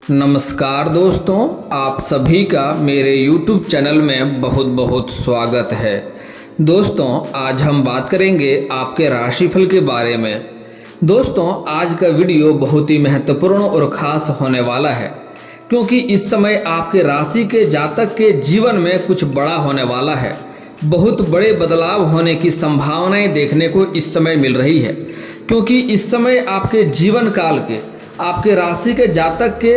नमस्कार दोस्तों, आप सभी का मेरे YouTube चैनल में बहुत बहुत स्वागत है। दोस्तों, आज हम बात करेंगे आपके राशिफल के बारे में। दोस्तों, आज का वीडियो बहुत ही महत्वपूर्ण और ख़ास होने वाला है, क्योंकि इस समय आपके राशि के जातक के जीवन में कुछ बड़ा होने वाला है। बहुत बड़े बदलाव होने की संभावनाएं देखने को इस समय मिल रही है, क्योंकि इस समय आपके जीवन काल के आपके राशि के जातक के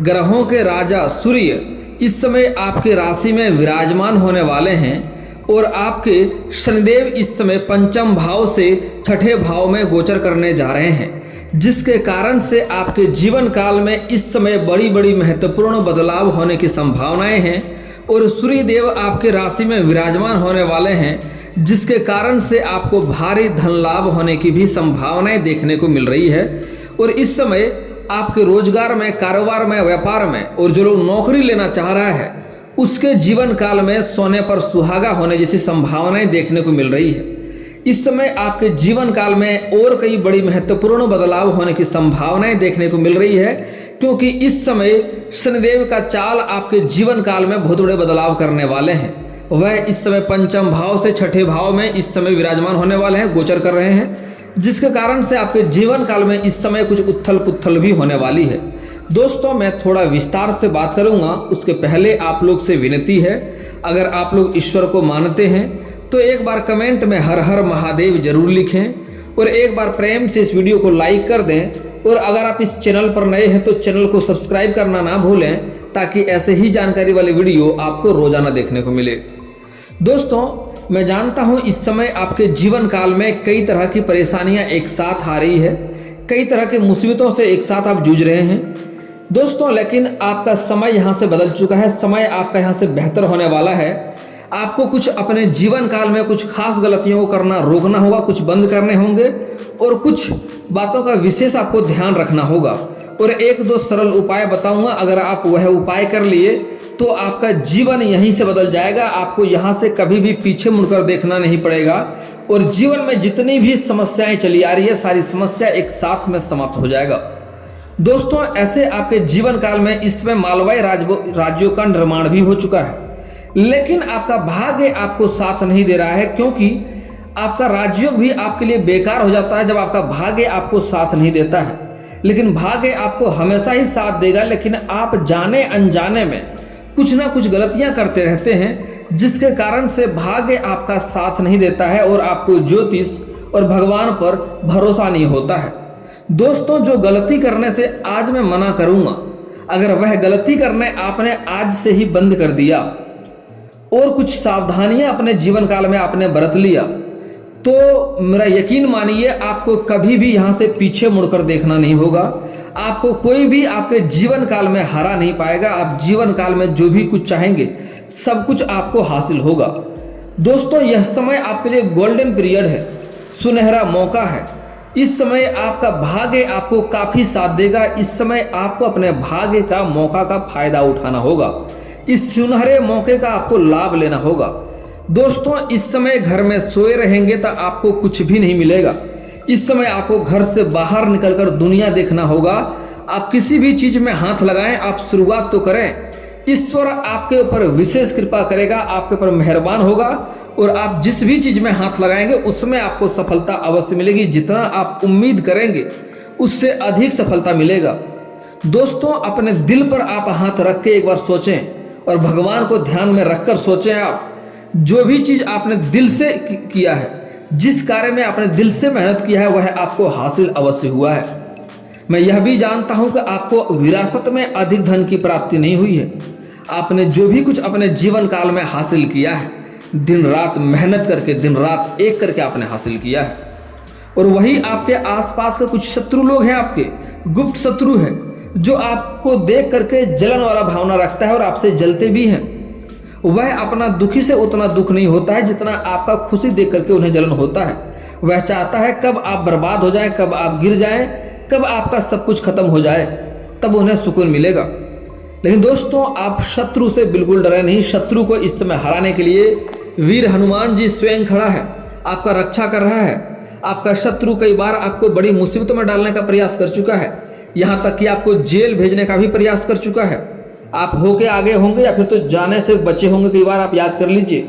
ग्रहों के राजा सूर्य इस समय आपके राशि में विराजमान होने वाले हैं और आपके शनिदेव इस समय पंचम भाव से छठे भाव में गोचर करने जा रहे हैं, जिसके कारण से आपके जीवन काल में इस समय बड़ी बड़ी महत्वपूर्ण बदलाव होने की संभावनाएं हैं। और सूर्य देव आपके राशि में विराजमान होने वाले हैं, जिसके कारण से आपको भारी धन लाभ होने की भी संभावनाएं देखने को मिल रही है। और इस समय आपके रोजगार में, कारोबार में, व्यापार में और जो लोग नौकरी लेना चाह रहा है उसके जीवन काल में सोने पर सुहागा होने जैसी संभावनाएं देखने को मिल रही है। इस समय आपके जीवन काल में और कई बड़ी महत्वपूर्ण बदलाव होने की संभावनाएं देखने को मिल रही है, क्योंकि इस समय शनिदेव का चाल आपके जीवन काल में बहुत बड़े बदलाव करने वाले हैं। वह इस समय पंचम भाव से छठे भाव में इस समय विराजमान होने वाले हैं, गोचर कर रहे हैं, जिसके कारण से आपके जीवन काल में इस समय कुछ उथल पुथल भी होने वाली है। दोस्तों, मैं थोड़ा विस्तार से बात करूंगा, उसके पहले आप लोग से विनती है, अगर आप लोग ईश्वर को मानते हैं तो एक बार कमेंट में हर हर महादेव जरूर लिखें और एक बार प्रेम से इस वीडियो को लाइक कर दें। और अगर आप इस चैनल पर नए हैं तो चैनल को सब्सक्राइब करना ना भूलें, ताकि ऐसे ही जानकारी वाले वीडियो आपको रोजाना देखने को मिले। दोस्तों, मैं जानता हूं इस समय आपके जीवन काल में कई तरह की परेशानियां एक साथ आ रही है, कई तरह के मुसीबतों से एक साथ आप जूझ रहे हैं दोस्तों, लेकिन आपका समय यहां से बदल चुका है। समय आपका यहां से बेहतर होने वाला है। आपको कुछ अपने जीवन काल में कुछ खास गलतियों को करना रोकना होगा, कुछ बंद करने होंगे और कुछ बातों का विशेष आपको ध्यान रखना होगा। और एक दो सरल उपाय बताऊंगा, अगर आप वह उपाय कर लिए तो आपका जीवन यहीं से बदल जाएगा। आपको यहाँ से कभी भी पीछे मुड़कर देखना नहीं पड़ेगा और जीवन में जितनी भी समस्याएं चली आ रही है, सारी समस्या एक साथ में समाप्त हो जाएगा। दोस्तों, ऐसे आपके जीवन काल में इसमें मालवाई राज्यों का निर्माण भी हो चुका है, लेकिन आपका भाग्य आपको साथ नहीं दे रहा है, क्योंकि आपका राजयोग भी आपके लिए बेकार हो जाता है जब आपका भाग्य आपको साथ नहीं देता है। लेकिन भाग्य आपको हमेशा ही साथ देगा, लेकिन आप जाने अनजाने में कुछ ना कुछ गलतियां करते रहते हैं, जिसके कारण से भाग्य आपका साथ नहीं देता है और आपको ज्योतिष और भगवान पर भरोसा नहीं होता है। दोस्तों, जो गलती करने से आज मैं मना करूंगा, अगर वह गलती करने आपने आज से ही बंद कर दिया और कुछ सावधानियां अपने जीवन काल में आपने बरत लिया, तो मेरा यकीन मानिए आपको कभी भी यहाँ से पीछे मुड़कर देखना नहीं होगा। आपको कोई भी आपके जीवन काल में हरा नहीं पाएगा। आप जीवन काल में जो भी कुछ चाहेंगे सब कुछ आपको हासिल होगा। दोस्तों, यह समय आपके लिए गोल्डन पीरियड है, सुनहरा मौका है। इस समय आपका भाग्य आपको काफी साथ देगा। इस समय आपको अपने भाग्य का मौका का फायदा उठाना होगा। इस सुनहरे मौके का आपको लाभ लेना होगा। दोस्तों, इस समय घर में सोए रहेंगे तो आपको कुछ भी नहीं मिलेगा। इस समय आपको घर से बाहर निकलकर दुनिया देखना होगा। आप किसी भी चीज में हाथ लगाएं, आप शुरुआत तो करें। ईश्वर आपके ऊपर विशेष कृपा करेगा, आपके ऊपर मेहरबान होगा और आप जिस भी चीज में हाथ लगाएंगे उसमें आपको सफलता अवश्य मिलेगी। जितना आप उम्मीद करेंगे उससे अधिक सफलता मिलेगा। दोस्तों, अपने दिल पर आप हाथ रख के एक बार सोचें और भगवान को ध्यान में रखकर सोचें। आप जो भी चीज आपने दिल से किया है, जिस कार्य में आपने दिल से मेहनत किया है, वह आपको हासिल अवश्य हुआ है। मैं यह भी जानता हूं कि आपको विरासत में अधिक धन की प्राप्ति नहीं हुई है। आपने जो भी कुछ अपने जीवन काल में हासिल किया है, दिन रात मेहनत करके, दिन रात एक करके आपने हासिल किया है। और वही आपके आसपास के कुछ शत्रु लोग हैं, आपके गुप्त शत्रु है, जो आपको देख करके जलन वाला भावना रखता है और आपसे जलते भी हैं। वह अपना दुखी से उतना दुख नहीं होता है जितना आपका खुशी देख करके उन्हें जलन होता है। वह चाहता है कब आप बर्बाद हो जाएं, कब आप गिर जाएं, कब आपका सब कुछ खत्म हो जाए, तब उन्हें सुकून मिलेगा। लेकिन दोस्तों, आप शत्रु से बिल्कुल डरे नहीं। शत्रु को इस समय हराने के लिए वीर हनुमान जी स्वयं खड़ा है, आपका रक्षा कर रहा है। आपका शत्रु कई बार आपको बड़ी मुसीबतों में डालने का प्रयास कर चुका है, यहाँ तक कि आपको जेल भेजने का भी प्रयास कर चुका है। आप होके आगे होंगे या फिर तो जाने से बचे होंगे। कई बार आप याद कर लीजिए,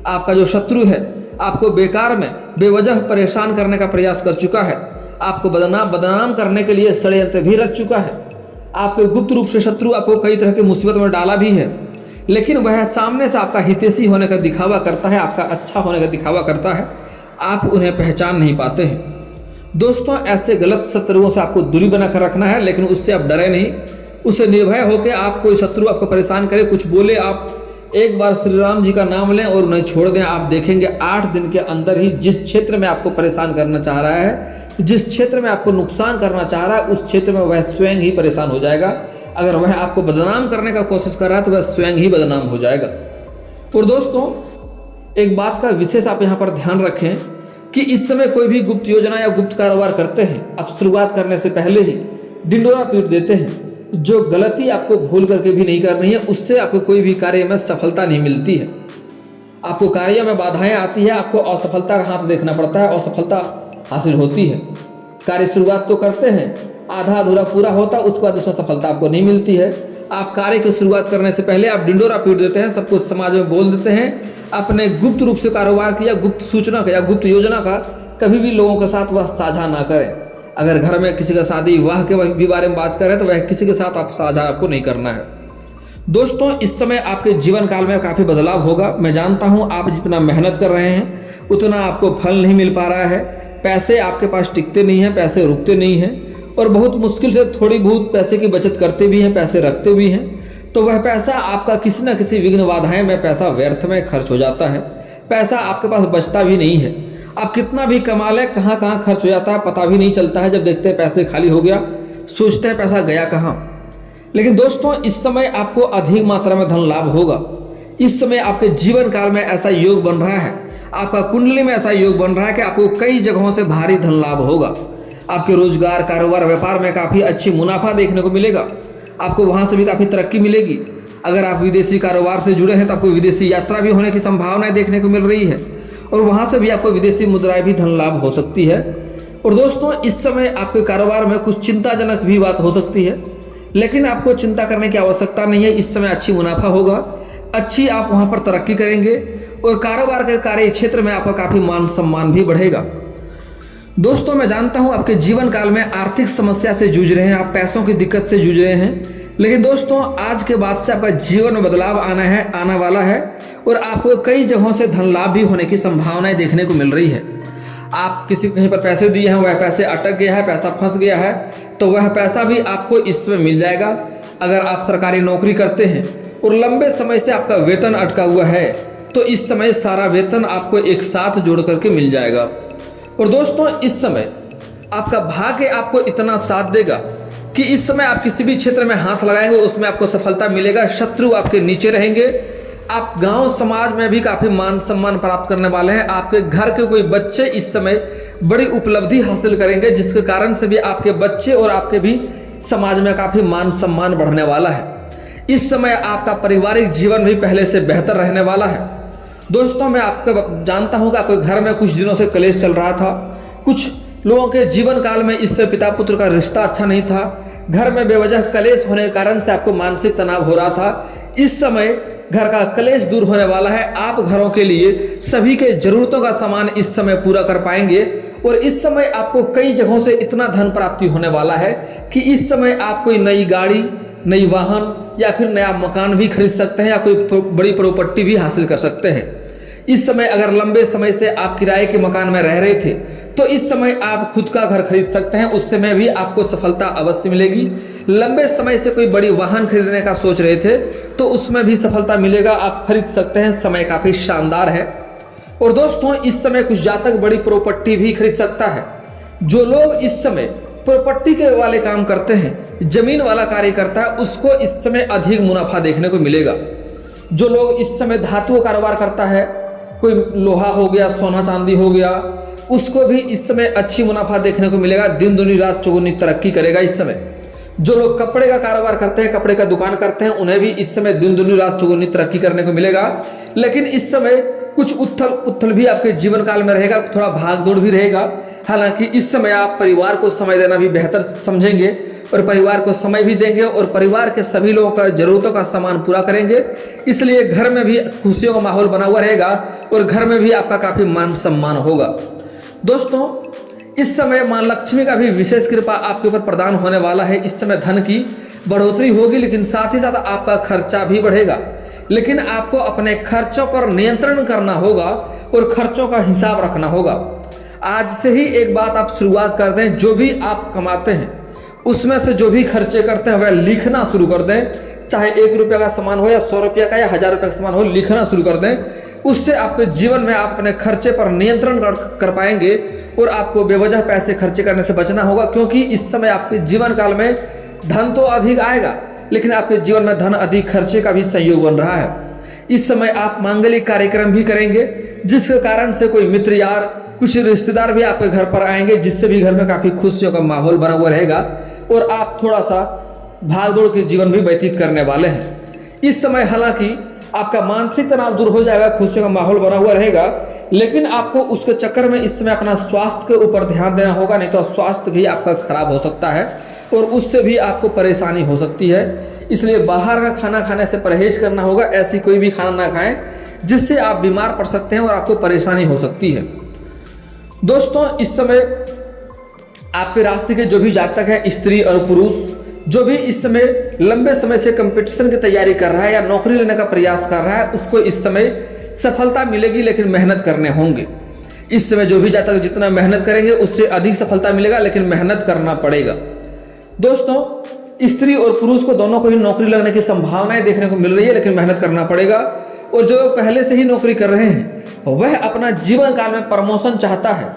आपका जो शत्रु है आपको बेकार में बेवजह परेशान करने का प्रयास कर चुका है। आपको बदनाम करने के लिए षड्यंत्र भी रच चुका है। आपके गुप्त रूप से शत्रु आपको कई तरह की मुसीबत में डाला भी है, लेकिन वह सामने से आपका हितैषी होने का दिखावा करता है, आपका अच्छा होने का दिखावा करता है। आप उन्हें पहचान नहीं पाते हैं। दोस्तों, ऐसे गलत शत्रुओं से आपको दूरी बनाकर रखना है, लेकिन उससे आप डरे नहीं। उससे निर्भय होकर आप, कोई शत्रु आपको परेशान करे, कुछ बोले, आप एक बार श्री राम जी का नाम लें और उन्हें छोड़ दें। आप देखेंगे 8 दिन के अंदर ही जिस क्षेत्र में आपको परेशान करना चाह रहा है, जिस क्षेत्र में आपको नुकसान करना चाह रहा है, उस क्षेत्र में वह स्वयं ही परेशान हो जाएगा। अगर वह आपको बदनाम करने का कोशिश कर रहा है तो वह स्वयं ही बदनाम हो जाएगा। और दोस्तों, एक बात का विशेष आप यहाँ पर ध्यान रखें कि इस समय कोई भी गुप्त योजना या गुप्त कारोबार करते हैं, आप शुरुआत करने से पहले ही डिंडोरा पीट देते हैं। जो गलती आपको भूल करके भी नहीं करनी है, उससे आपको कोई भी कार्य में सफलता नहीं मिलती है। आपको कार्य में बाधाएं आती है, आपको असफलता का हाथ देखना पड़ता है, असफलता हासिल होती है। कार्य शुरुआत तो करते हैं, आधा अधूरा पूरा होता, उसके बाद उसमें सफलता आपको नहीं मिलती है। आप कार्य की शुरुआत करने से पहले आप डिंडोरा पीट देते हैं, सब कुछ समाज में बोल देते हैं। अपने गुप्त रूप से कारोबार किया, गुप्त सूचना का या गुप्त योजना का कभी भी लोगों के साथ वह साझा ना करें। अगर घर में किसी का शादी विवाह के भी बारे में बात करें तो वह किसी के साथ आप साझा आपको नहीं करना है। दोस्तों, इस समय आपके जीवन काल में काफ़ी बदलाव होगा। मैं जानता हूँ आप जितना मेहनत कर रहे हैं उतना आपको फल नहीं मिल पा रहा है। पैसे आपके पास टिकते नहीं हैं, पैसे रुकते नहीं हैं, और बहुत मुश्किल से थोड़ी बहुत पैसे की बचत करते भी हैं, पैसे रखते भी हैं, तो वह पैसा आपका किसी न किसी विघ्न बाधाएं में पैसा व्यर्थ में खर्च हो जाता है। पैसा आपके पास बचता भी नहीं है। आप कितना भी कमा लें, कहाँ कहाँ खर्च हो जाता है पता भी नहीं चलता है। जब देखते हैं पैसे खाली हो गया, सोचते हैं पैसा गया कहाँ। लेकिन दोस्तों, इस समय आपको अधिक मात्रा में धन लाभ होगा। इस समय आपके जीवन काल में ऐसा योग बन रहा है, आपका कुंडली में ऐसा योग बन रहा है कि आपको कई जगहों से भारी धन लाभ होगा। आपके रोजगार, कारोबार, व्यापार में काफ़ी अच्छी मुनाफा देखने को मिलेगा। आपको वहाँ से भी काफ़ी तरक्की मिलेगी। अगर आप विदेशी कारोबार से जुड़े हैं तो आपको विदेशी यात्रा भी होने की संभावनाएं देखने को मिल रही है, और वहाँ से भी आपको विदेशी मुद्राएं भी धन लाभ हो सकती है। और दोस्तों, इस समय आपके कारोबार में कुछ चिंताजनक भी बात हो सकती है, लेकिन आपको चिंता करने की आवश्यकता नहीं है। इस समय अच्छी मुनाफा होगा, अच्छी आप वहाँ पर तरक्की करेंगे, और कारोबार के कार्य क्षेत्र में आपका काफ़ी मान सम्मान भी बढ़ेगा। दोस्तों, मैं जानता हूँ आपके जीवन काल में आर्थिक समस्या से जूझ रहे हैं, आप पैसों की दिक्कत से जूझ रहे हैं, लेकिन दोस्तों, आज के बाद से आपका जीवन में बदलाव आने वाला है, और आपको कई जगहों से धन लाभ भी होने की संभावनाएं देखने को मिल रही है। आप किसी कहीं पर पैसे दिए हैं, वह पैसे अटक गया है, पैसा फंस गया है, तो वह पैसा भी आपको इस समय मिल जाएगा। अगर आप सरकारी नौकरी करते हैं और लंबे समय से आपका वेतन अटका हुआ है, तो इस समय सारा वेतन आपको एक साथ जोड़ करके मिल जाएगा। और दोस्तों, इस समय आपका भाग्य आपको इतना साथ देगा कि इस समय आप किसी भी क्षेत्र में हाथ लगाएंगे उसमें आपको सफलता मिलेगा। शत्रु आपके नीचे रहेंगे। आप गांव समाज में भी काफ़ी मान सम्मान प्राप्त करने वाले हैं। आपके घर के कोई बच्चे इस समय बड़ी उपलब्धि हासिल करेंगे, जिसके कारण से भी आपके बच्चे और आपके भी समाज में काफ़ी मान सम्मान बढ़ने वाला है। इस समय आपका पारिवारिक जीवन भी पहले से बेहतर रहने वाला है। दोस्तों, मैं आपको जानता हूँ कि आपके घर में कुछ दिनों से कलेश चल रहा था। कुछ लोगों के जीवन काल में इससे पिता पुत्र का रिश्ता अच्छा नहीं था। घर में बेवजह कलेश होने के कारण से आपको मानसिक तनाव हो रहा था। इस समय घर का कलेश दूर होने वाला है। आप घरों के लिए सभी के जरूरतों का सामान इस समय पूरा कर पाएंगे, और इस समय आपको कई जगहों से इतना धन प्राप्ति होने वाला है कि इस समय आप कोई नई गाड़ी, नई वाहन या फिर नया मकान भी खरीद सकते हैं, या कोई बड़ी प्रॉपर्टी भी हासिल कर सकते हैं। इस समय अगर लंबे समय से आप किराए के मकान में रह रहे थे, तो इस समय आप खुद का घर खरीद सकते हैं। उस समय भी आपको सफलता अवश्य मिलेगी। लंबे समय से कोई बड़ी वाहन खरीदने का सोच रहे थे, तो उसमें भी सफलता मिलेगा, आप खरीद सकते हैं। समय काफ़ी शानदार है। और दोस्तों, इस समय कुछ जातक बड़ी प्रॉपर्टी भी खरीद सकता है। जो लोग इस समय प्रॉपर्टी के वाले काम करते हैं, जमीन वाला कार्य करता है, उसको इस समय अधिक मुनाफा देखने को मिलेगा। जो लोग इस समय धातु का कारोबार करता है, कोई लोहा हो गया, सोना चांदी हो गया, उसको भी इस समय अच्छी मुनाफा देखने को मिलेगा। दिन दुनी रात चौगुनी तरक्की करेगा इस समय। जो लोग कपड़े का कारोबार करते हैं, कपड़े का दुकान करते हैं, उन्हें भी इस समय दिन दुनी रात चौगुनी तरक्की करने को मिलेगा। लेकिन इस समय कुछ उथल पुथल भी आपके जीवन काल में रहेगा, थोड़ा भाग दौड़ भी रहेगा। हालांकि इस समय आप परिवार को समय देना भी बेहतर समझेंगे और परिवार को समय भी देंगे और परिवार के सभी लोगों का जरूरतों का सामान पूरा करेंगे। इसलिए घर में भी खुशियों का माहौल बना हुआ रहेगा और घर में भी आपका काफी मान सम्मान होगा। दोस्तों, इस समय मां लक्ष्मी का भी विशेष कृपा आपके ऊपर प्रदान होने वाला है। इस समय धन की बढ़ोतरी होगी, लेकिन साथ ही साथ आपका खर्चा भी बढ़ेगा। लेकिन आपको अपने खर्चों पर नियंत्रण करना होगा और खर्चों का हिसाब रखना होगा। आज से ही एक बात आप शुरुआत कर दें, जो भी आप कमाते हैं उसमें से जो भी खर्चे करते हैं वह लिखना शुरू कर दें। चाहे 1 रुपये का सामान हो या 100 रुपये का या 1000 रुपये का सामान हो, लिखना शुरू कर दें। उससे आपके जीवन में आप अपने खर्चे पर नियंत्रण कर पाएंगे और आपको बेवजह पैसे खर्चे करने से बचना होगा। क्योंकि इस समय आपके जीवन काल में धन तो अधिक आएगा, लेकिन आपके जीवन में धन अधिक खर्चे का भी संयोग बन रहा है। इस समय आप मांगलिक कार्यक्रम भी करेंगे, जिसके कारण से कोई मित्र यार, कुछ रिश्तेदार भी आपके घर पर आएंगे, जिससे भी घर में काफी खुशियों का माहौल बना हुआ रहेगा और आप थोड़ा सा भागदौड़ के जीवन भी व्यतीत करने वाले हैं। इस समय हालांकि आपका मानसिक तनाव दूर हो जाएगा, खुशियों का माहौल बना हुआ रहेगा, लेकिन आपको उसके चक्कर में इस समय अपना स्वास्थ्य के ऊपर ध्यान देना होगा, नहीं तो स्वास्थ्य भी आपका खराब हो सकता है और उससे भी आपको परेशानी हो सकती है। इसलिए बाहर का खाना खाने से परहेज करना होगा। ऐसी कोई भी खाना ना खाएं जिससे आप बीमार पड़ सकते हैं और आपको परेशानी हो सकती है। दोस्तों, इस समय आपके राशि के जो भी जातक है, स्त्री और पुरुष, जो भी इस समय लंबे समय से कंपटीशन की तैयारी कर रहा है या नौकरी लेने का प्रयास कर रहा है, उसको इस समय सफलता मिलेगी, लेकिन मेहनत करने होंगे। इस समय जो भी जातक जितना मेहनत करेंगे उससे अधिक सफलता मिलेगा, लेकिन मेहनत करना पड़ेगा। दोस्तों, स्त्री और पुरुष को दोनों को ही नौकरी लगने की संभावनाएं देखने को मिल रही है, लेकिन मेहनत करना पड़ेगा। और जो पहले से ही नौकरी कर रहे हैं वह अपना जीवन काल में प्रमोशन चाहता है,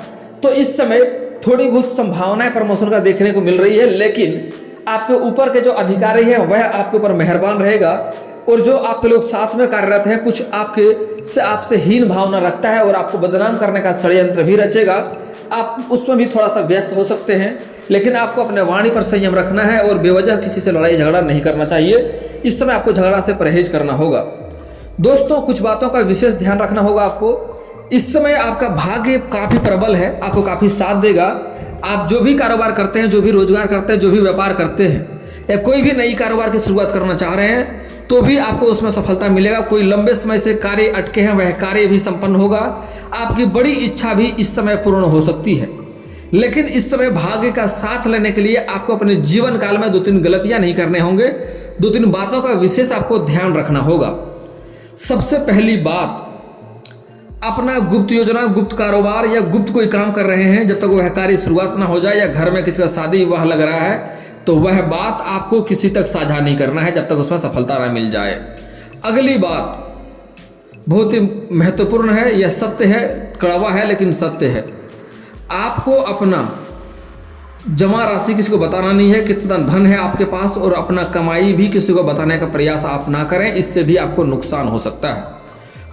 तो इस समय थोड़ी बहुत संभावनाएं प्रमोशन का देखने को मिल रही है, लेकिन आपके ऊपर के जो अधिकारी है वह आपके ऊपर मेहरबान रहेगा और जो आपके लोग साथ में कार्यरत हैं कुछ आपसे हीन भावना रखता है और आपको बदनाम करने का षड्यंत्र भी रचेगा। आप उसमें भी थोड़ा सा व्यस्त हो सकते हैं, लेकिन आपको अपने वाणी पर संयम रखना है और बेवजह किसी से लड़ाई झगड़ा नहीं करना चाहिए। इस समय आपको झगड़ा से परहेज करना होगा। दोस्तों, कुछ बातों का विशेष ध्यान रखना होगा आपको। इस समय आपका भाग्य काफी प्रबल है, आपको काफी साथ देगा। आप जो भी कारोबार करते हैं, जो भी रोजगार करते हैं, जो भी व्यापार करते हैं या कोई भी नई कारोबार की शुरुआत करना चाह रहे हैं, तो भी आपको उसमें सफलता मिलेगा। कोई लंबे समय से कार्य अटके हैं वह कार्य भी संपन्न होगा। आपकी बड़ी इच्छा भी इस समय पूर्ण हो सकती है, लेकिन इस समय भाग्य का साथ लेने के लिए आपको अपने जीवन काल में 2-3 गलतियां नहीं करने होंगे। 2-3 बातों का विशेष आपको ध्यान रखना होगा। सबसे पहली बात, अपना गुप्त योजना, गुप्त कारोबार या गुप्त कोई काम कर रहे हैं, जब तक वह कार्य शुरुआत ना हो जाए या घर में किसी का शादी विवाह लग रहा है, तो वह बात आपको किसी तक साझा नहीं करना है जब तक उसमें सफलता ना मिल जाए। अगली बात बहुत ही महत्वपूर्ण है, यह सत्य है, कड़वा है लेकिन सत्य है। आपको अपना जमा राशि किसी को बताना नहीं है, कितना धन है आपके पास, और अपना कमाई भी किसी को बताने का प्रयास आप ना करें, इससे भी आपको नुकसान हो सकता है।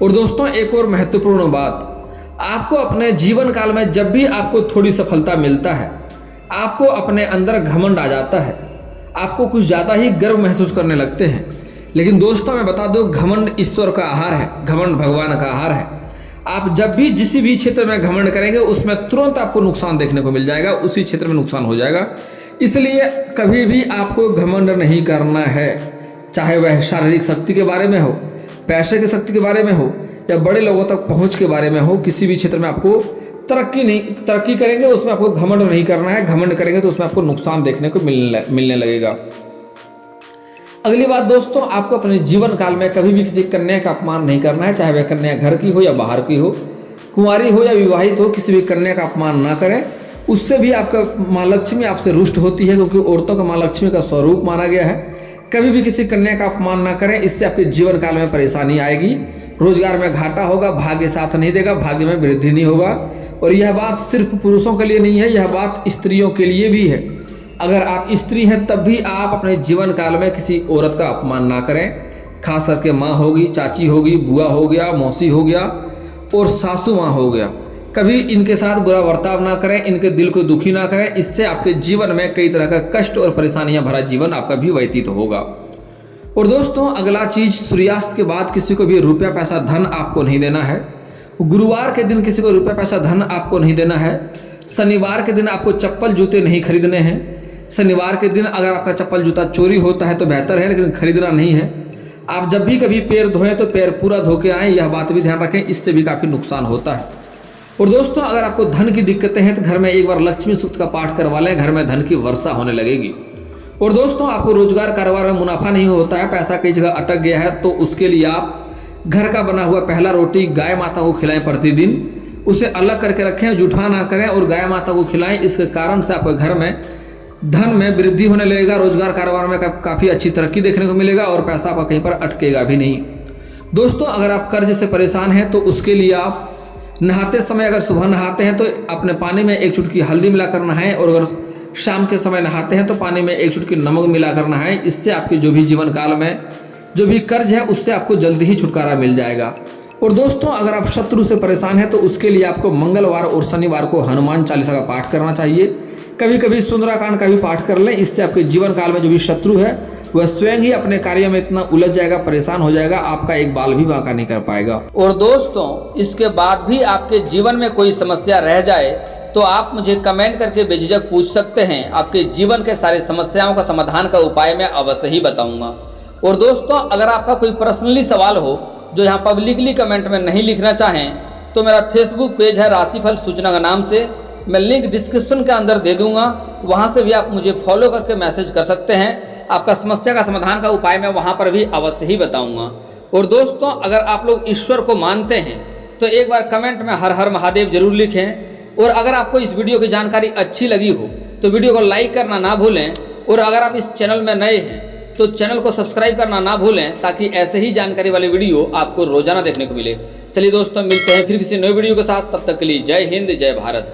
और दोस्तों, एक और महत्वपूर्ण बात, आपको अपने जीवन काल में जब भी आपको थोड़ी सफलता मिलता है, आपको अपने अंदर घमंड आ जाता है, आपको कुछ ज़्यादा ही गर्व महसूस करने लगते हैं। लेकिन दोस्तों, मैं बता दूं, घमंड ईश्वर का आहार है, घमंड भगवान का आहार है। आप जब भी जिस भी क्षेत्र में घमंड करेंगे उसमें तुरंत आपको नुकसान देखने को मिल जाएगा, उसी क्षेत्र में नुकसान हो जाएगा। इसलिए कभी भी आपको घमंड नहीं करना है, चाहे वह शारीरिक शक्ति के बारे में हो, पैसे की शक्ति के बारे में हो या बड़े लोगों तक पहुंच के बारे में हो। किसी भी क्षेत्र में आपको तरक्की करेंगे उसमें आपको घमंड नहीं करना है। घमंड करेंगे तो उसमें आपको नुकसान देखने को मिलने लगेगा। अगली बात दोस्तों, आपको अपने जीवन काल में कभी भी किसी कन्या का अपमान नहीं करना है, चाहे वह कन्या घर की हो या बाहर की हो, कुंवारी हो या विवाहित हो, किसी भी कन्या का अपमान ना करें। उससे भी आपका माँ लक्ष्मी आपसे रुष्ट होती है, क्योंकि औरतों का माँ लक्ष्मी का स्वरूप माना गया है। कभी भी किसी कन्या का अपमान ना करें, इससे आपके जीवन काल में परेशानी आएगी, रोजगार में घाटा होगा, भाग्य साथ नहीं देगा, भाग्य में वृद्धि नहीं होगा। और यह बात सिर्फ पुरुषों के लिए नहीं है, यह बात स्त्रियों के लिए भी है। अगर आप स्त्री हैं तब भी आप अपने जीवन काल में किसी औरत का अपमान ना करें, खास करके माँ होगी, चाची होगी, बुआ हो गया, मौसी हो गया और सासू माँ हो गया। कभी इनके साथ बुरा बर्ताव ना करें, इनके दिल को दुखी ना करें, इससे आपके जीवन में कई तरह का कष्ट और परेशानियां भरा जीवन आपका भी व्यतीत होगा। और दोस्तों, अगला चीज, सूर्यास्त के बाद किसी को भी रुपया पैसा धन आपको नहीं देना है। गुरुवार के दिन किसी को रुपये पैसा धन आपको नहीं देना है। शनिवार के दिन आपको चप्पल जूते नहीं खरीदने हैं। शनिवार के दिन अगर आपका चप्पल जूता चोरी होता है तो बेहतर है, लेकिन खरीदना नहीं है। आप जब भी कभी पैर धोएं तो पैर पूरा धो के आएँ, यह बात भी ध्यान रखें, इससे भी काफ़ी नुकसान होता है। और दोस्तों, अगर आपको धन की दिक्कतें हैं तो घर में एक बार लक्ष्मी सूक्त का पाठ करवा लें, घर में धन की वर्षा होने लगेगी। और दोस्तों, आपको रोजगार कारोबार में मुनाफा नहीं होता है, पैसा कई जगह अटक गया है, तो उसके लिए आप घर का बना हुआ पहला रोटी गाय माता को खिलाएं प्रतिदिन। उसे अलग करके रखें, जूठा ना करें और गाय माता को खिलाएं। इसके कारण से आपके घर में धन में वृद्धि होने लगेगा, रोजगार कारोबार में काफ़ी अच्छी तरक्की देखने को मिलेगा और पैसा आपका कहीं पर अटकेगा भी नहीं। दोस्तों, अगर आप कर्ज से परेशान हैं तो उसके लिए आप नहाते समय, अगर सुबह नहाते हैं तो अपने पानी में एक चुटकी हल्दी मिलाकर नहाएं, और अगर शाम के समय नहाते हैं तो पानी में एक चुटकी नमक मिलाकर नहाएं। इससे आपके जो भी जीवन काल में जो भी कर्ज है उससे आपको जल्दी ही छुटकारा मिल जाएगा। और दोस्तों, अगर आप शत्रु से परेशान हैं तो उसके लिए आपको मंगलवार और शनिवार को हनुमान चालीसा का पाठ करना चाहिए। कभी कभी सुंदराकांड का भी पाठ कर लें। इससे आपके जीवन काल में जो भी शत्रु है वह स्वयं ही अपने कार्य में इतना उलझ जाएगा, परेशान हो जाएगा, आपका एक बाल भी बांका नहीं कर पाएगा। और दोस्तों, इसके बाद भी आपके जीवन में कोई समस्या रह जाए तो आप मुझे कमेंट करके बेझिझक पूछ सकते हैं। आपके जीवन के सारे समस्याओं का समाधान का उपाय मैं अवश्य ही बताऊंगा। और दोस्तों, अगर आपका कोई पर्सनली सवाल हो जो यहाँ पब्लिकली कमेंट में नहीं लिखना चाहें तो मेरा फेसबुक पेज है राशिफल सूचना का नाम से, मैं लिंक डिस्क्रिप्शन के अंदर दे दूंगा, वहाँ से भी आप मुझे फॉलो करके मैसेज कर सकते हैं। आपका समस्या का समाधान का उपाय मैं वहाँ पर भी अवश्य ही बताऊंगा। और दोस्तों, अगर आप लोग ईश्वर को मानते हैं तो एक बार कमेंट में हर हर महादेव जरूर लिखें। और अगर आपको इस वीडियो की जानकारी अच्छी लगी हो तो वीडियो को लाइक करना ना भूलें। और अगर आप इस चैनल में नए हैं तो चैनल को सब्सक्राइब करना ना भूलें, ताकि ऐसे ही जानकारी वाले वीडियो आपको रोजाना देखने को मिले। चलिए दोस्तों, मिलते हैं फिर किसी नए वीडियो के साथ। तब तक के लिए जय हिंद, जय भारत।